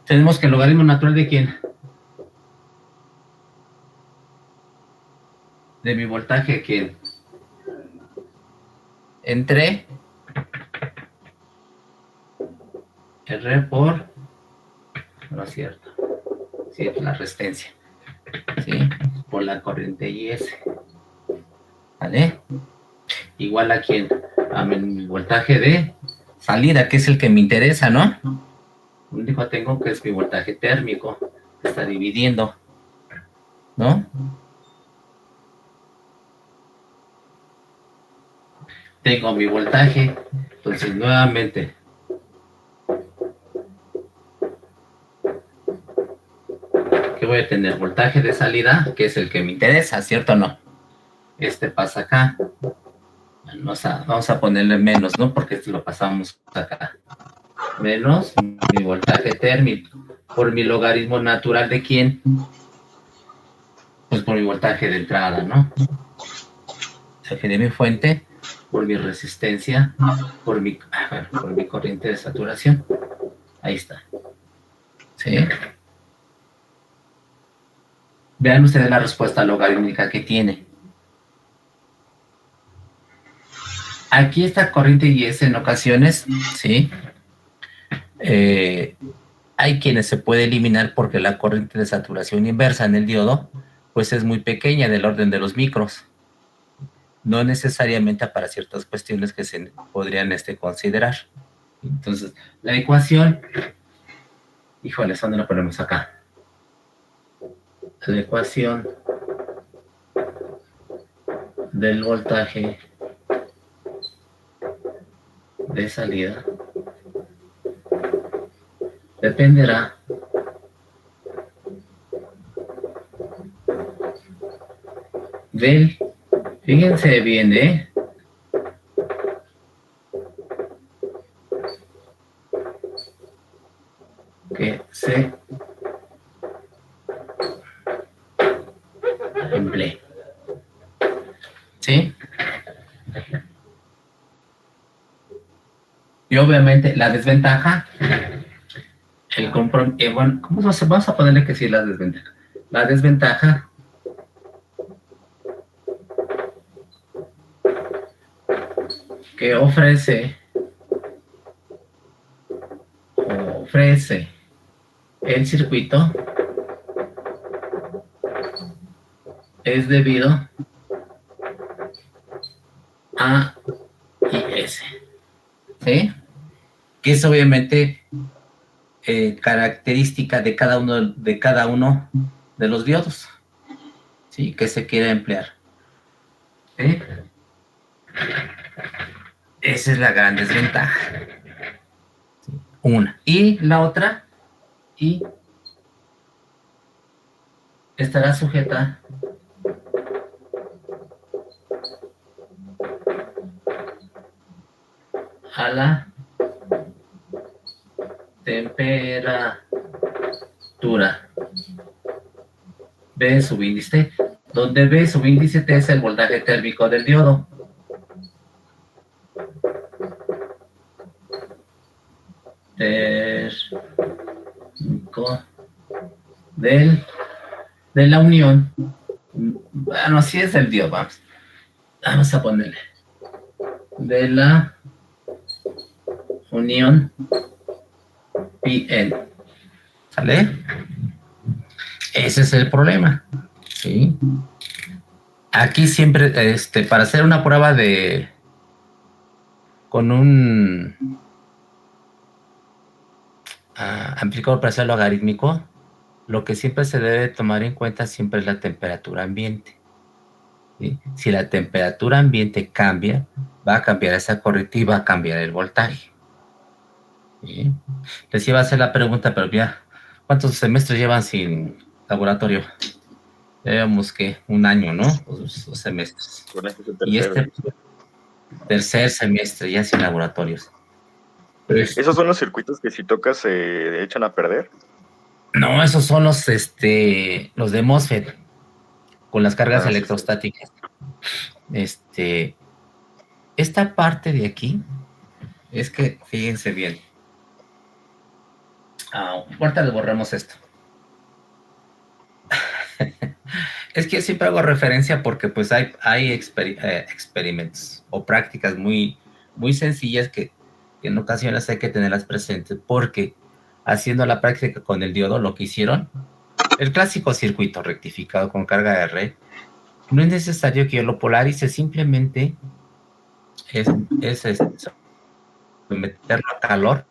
Tenemos que el logaritmo natural de quién? De mi voltaje, ¿quién? Entre R por... No es cierto. Sí, la resistencia. ¿Sí? Por la corriente IS. ¿Vale? Igual a quién? A mi voltaje de salida, que es el que me interesa, ¿no? Lo único que tengo que es mi voltaje térmico, que está dividiendo, ¿no? Tengo mi voltaje, entonces nuevamente que voy a tener voltaje de salida, que es el que me interesa, ¿cierto o no? Este pasa acá. Vamos a ponerle menos, ¿no? Porque este lo pasamos acá. Menos mi voltaje térmico por mi logaritmo natural de quién, pues por mi voltaje de entrada, ¿no? Voltaje de mi fuente por mi resistencia, por mi corriente de saturación. Ahí está. ¿Sí? Vean ustedes la respuesta logarítmica que tiene. Aquí esta corriente IS en ocasiones, ¿sí? Hay quienes se puede eliminar porque la corriente de saturación inversa en el diodo pues es muy pequeña, del orden de los micros. No necesariamente para ciertas cuestiones que se podrían considerar. Entonces, la ecuación, híjole, ¿dónde lo ponemos acá? La ecuación del voltaje de salida dependerá del, fíjense bien, que se emplee, ¿sí? Y obviamente la desventaja, el compromiso, bueno, vamos a ponerle que sí la desventaja. La desventaja que ofrece el circuito es debido a IS, ¿sí? Que es obviamente característica de cada uno de los diodos, ¿sí? Que se quiera emplear, ¿sí? Esa es la gran desventaja. una. Y la otra, y estará sujeta a la temperatura B subíndice T, donde B subíndice T es el voltaje térmico del diodo. Térmico de la unión. Bueno, así es el diodo, vamos a ponerle. De la unión PN. ¿Sale? Ese es el problema. ¿Sí? Aquí siempre, para hacer una prueba con un amplificador parcial logarítmico, lo que siempre se debe tomar en cuenta siempre es la temperatura ambiente. ¿Sí? Si la temperatura ambiente cambia, va a cambiar esa corriente y va a cambiar el voltaje. ¿Sí? Les iba a hacer la pregunta, pero ya, ¿cuántos semestres llevan sin laboratorio? Llevamos que un año, ¿no? Dos semestres. Y este tercer semestre ya sin laboratorios. ¿Esos son los circuitos que si tocas se echan a perder? No, esos son los de MOSFET con las cargas electrostáticas. Esta parte de aquí es que, fíjense bien. Ahorita les borramos esto. Es que yo siempre hago referencia porque pues hay experimentos o prácticas muy, muy sencillas que en ocasiones hay que tenerlas presentes, porque haciendo la práctica con el diodo, lo que hicieron, el clásico circuito rectificado con carga de red, no es necesario que yo lo polarice, simplemente es meterlo a calor,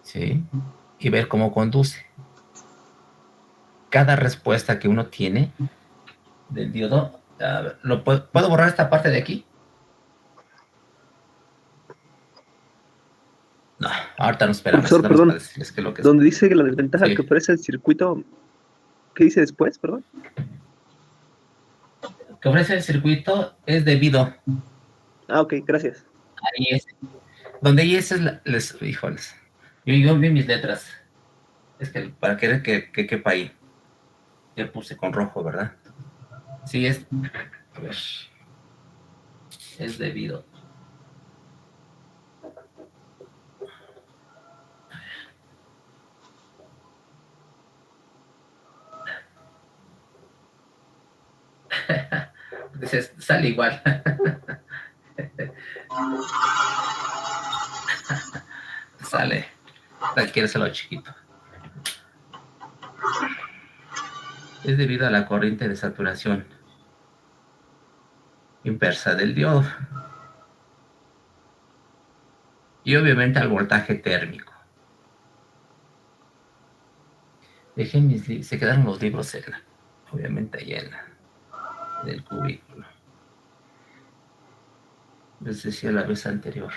¿sí? Y ver cómo conduce. Cada respuesta que uno tiene del diodo, ¿puedo borrar esta parte de aquí? No, ahorita no esperamos. Profesor, perdón, que lo que donde dice que la desventaja que ofrece el circuito, ¿qué dice después, perdón? Que ofrece el circuito es debido. Ok, gracias. Ahí es. Donde ahí es híjoles. Yo vi mis letras. Es que para querer que quepa ahí. Ya puse con rojo, ¿verdad? Sí, es. A ver. Es debido. Dices, sale igual. Sale. Quiero hacerlo chiquito. Es debido a la corriente de saturación inversa del diodo. Y obviamente al voltaje térmico. Dejé mis libros, se quedaron los libros obviamente ahí en el cubículo. Les decía la vez anterior.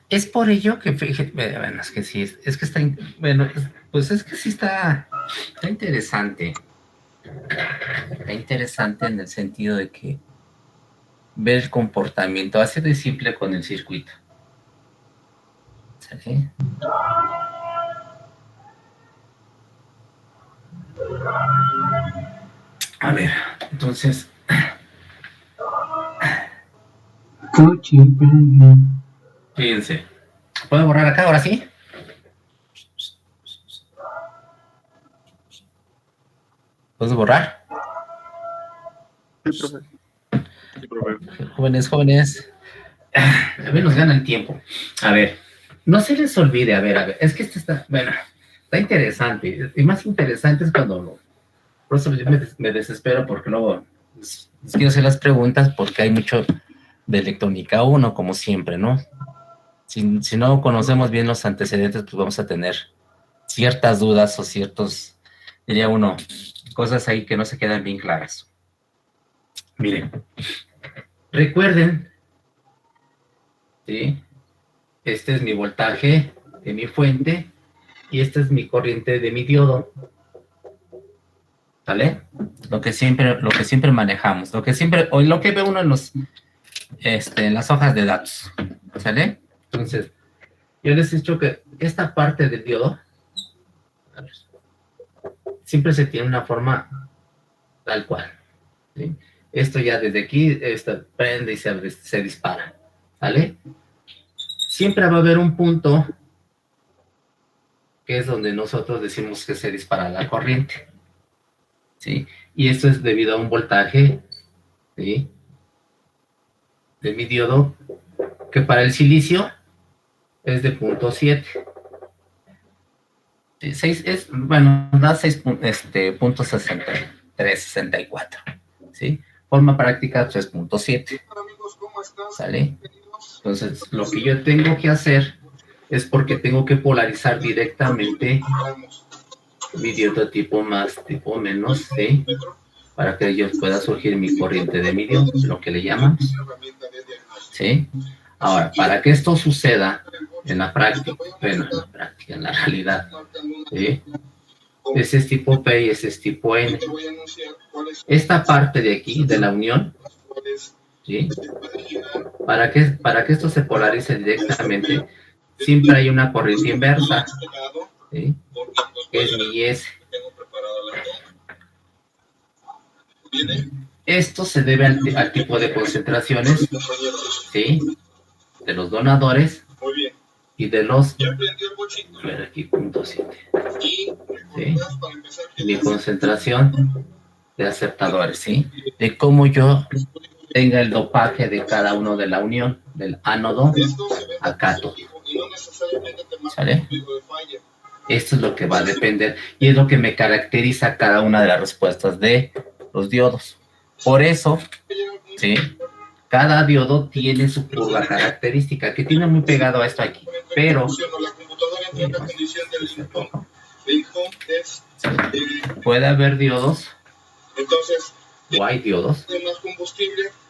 Es por ello que, bueno, es que sí, es que está, bueno, pues es que sí está interesante. Está interesante en el sentido de que ver el comportamiento, así de simple con el circuito. ¿Sí? A ver, entonces... Fíjense. ¿Puedo borrar acá ahora sí? ¿Puedes borrar? Sí, profe. Jóvenes. A ver, nos gana el tiempo. A ver, no se les olvide, a ver, es que esto está, bueno, está interesante. Y más interesante es cuando, por eso yo me desespero porque luego les quiero hacer las preguntas porque hay mucho de electrónica 1, como siempre, ¿no? Si no conocemos bien los antecedentes, pues vamos a tener ciertas dudas o ciertos, diría uno, cosas ahí que no se quedan bien claras. Miren, recuerden, ¿sí? Este es mi voltaje de mi fuente y esta es mi corriente de mi diodo. ¿Sale? Lo que siempre manejamos, lo que ve uno en las hojas de datos. ¿Sale? Entonces, yo les he dicho que esta parte del diodo, a ver, siempre se tiene una forma tal cual. ¿Sí? Esto ya desde aquí, prende y se dispara. ¿Sale? Siempre va a haber un punto que es donde nosotros decimos que se dispara la corriente. ¿Sí? Y esto es debido a un voltaje, ¿sí?, de mi diodo, que para el silicio es de 0.7. Bueno, da 6.63, 64. ¿Sí? Forma práctica 3.7. ¿Sale? Entonces, lo que yo tengo que hacer es porque tengo que polarizar directamente mi diodo tipo más, tipo menos, ¿sí? Para que yo pueda surgir mi corriente de mi diodo, lo que le llamamos, ¿sí? Ahora, para que esto suceda en la práctica, en la realidad, ¿sí? Ese es tipo P y ese es tipo N. Esta parte de aquí, de la unión, ¿sí? Para que esto se polarice directamente, siempre hay una corriente inversa, ¿sí?, que es mi S. Esto se debe al tipo de concentraciones, ¿sí?, de los donadores y de los, a ver aquí, 0.7, ¿sí?, mi concentración de aceptadores, ¿sí?, de cómo yo tenga el dopaje de cada uno de la unión, del ánodo a cátodo. ¿Sale? Esto es lo que va a depender y es lo que me caracteriza cada una de las respuestas de los diodos. Por eso, ¿sí?, cada diodo tiene su curva característica, que tiene muy pegado a esto aquí, pero puede haber diodos, o hay diodos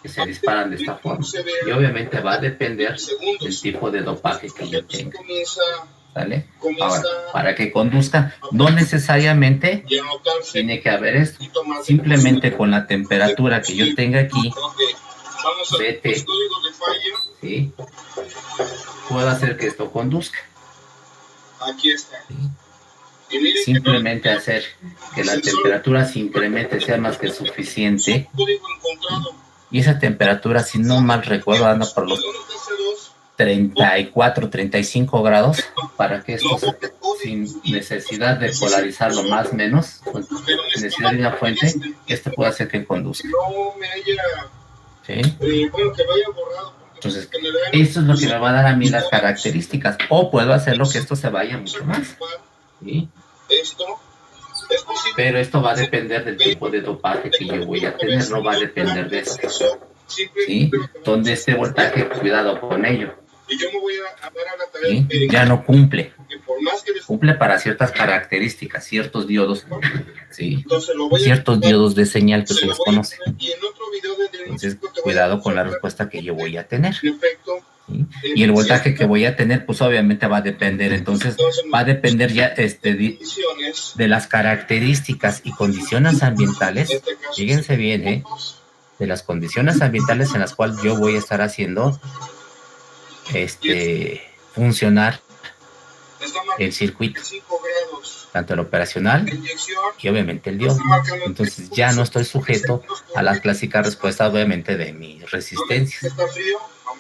que se disparan de esta forma, y obviamente va a depender del tipo de dopaje que yo tenga. ¿Sale? Ahora, para que conduzca, no necesariamente tiene que haber esto. Simplemente con la temperatura que yo tenga aquí, Bt, ¿sí?, puedo hacer que esto conduzca. ¿Sí? Simplemente hacer que la temperatura se incremente, sea más que suficiente. Y esa temperatura, si no mal recuerdo, anda por los 34, 35 grados, para que esto, sin necesidad de polarizarlo más menos, sin necesidad de una fuente, esto puede hacer que conduzca. ¿Sí? Entonces, esto es lo que me va a dar a mí las características, o puedo hacerlo que esto se vaya mucho más. ¿Sí? Pero esto va a depender del tipo de dopaje que yo voy a tener, no va a depender de esto. ¿Sí? Donde este voltaje, cuidado con ello, ¿sí?, ya no cumple para ciertas características, ciertos diodos, ¿sí?, ciertos diodos de señal que se les conoce. Entonces, cuidado con la respuesta que yo voy a tener, ¿sí? Y el voltaje que voy a tener, pues obviamente va a depender, entonces va a depender ya de las características y condiciones ambientales, fíjense bien, de las condiciones ambientales en las cuales yo voy a estar haciendo funcionar el circuito, tanto el operacional y obviamente el diodo. Entonces ya no estoy sujeto a la clásica respuesta, obviamente, de mis resistencias,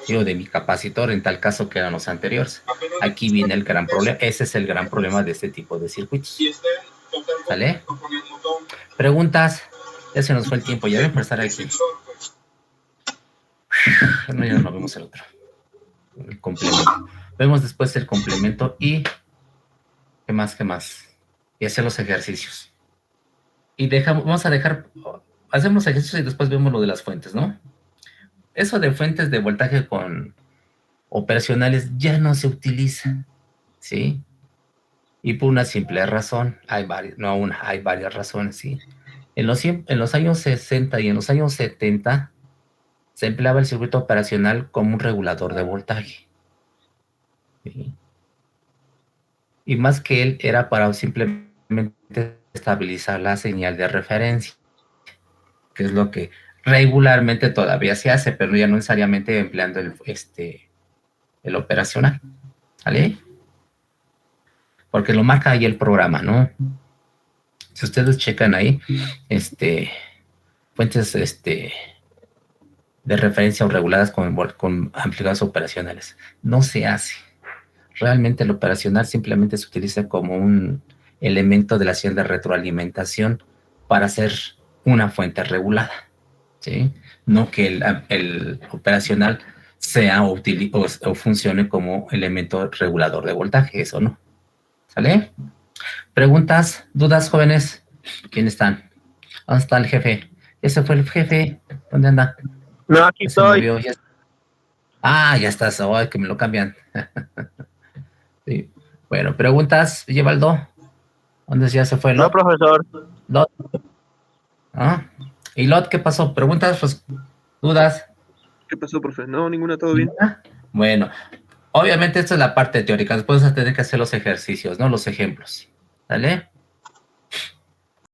¿sí?, o de mi capacitor, en tal caso que eran los anteriores. Aquí viene el gran problema, ese es el gran problema de este tipo de circuitos. ¿Sale? ¿Preguntas? Ya se nos fue el tiempo, ya voy a estar aquí. No, ya no vemos el otro. El complemento. Vemos después el complemento y ¿qué más? Y hacer los ejercicios. Y hacemos los ejercicios y después vemos lo de las fuentes, ¿no? eso de fuentes de voltaje con operacionales ya no se utiliza, ¿sí? Y por una simple razón, hay varias, no una, hay varias razones, ¿sí? En los años 60 y en los años 70 se empleaba el circuito operacional como un regulador de voltaje, ¿sí? Y más que él era para simplemente estabilizar la señal de referencia, que es lo que regularmente todavía se hace, pero ya no necesariamente empleando el operacional, ¿vale? Porque lo marca ahí el programa, ¿no? Si ustedes checan ahí, fuentes de referencia o reguladas con amplificadores operacionales, no se hace. Realmente el operacional simplemente se utiliza como un elemento de la señal de retroalimentación para hacer una fuente regulada, ¿sí? No que el operacional sea o funcione como elemento regulador de voltaje, eso no. ¿Sale? ¿Preguntas? ¿Dudas, jóvenes? ¿Quién están? ¿Dónde está el jefe? Ese fue el jefe. ¿Dónde anda? No, aquí estoy. Ya estás. Oh, que me lo cambian. Sí. Bueno, ¿preguntas, Llevaldo? ¿Dónde ya se fue Lot? No, profesor. Lot. ¿Ah? ¿Y Lot qué pasó? ¿Preguntas? Pues, ¿dudas? ¿Qué pasó, profe? No, ninguna, todo bien. Bueno, obviamente esto es la parte teórica. Después vas a tener que hacer los ejercicios, ¿no? Los ejemplos. ¿Vale?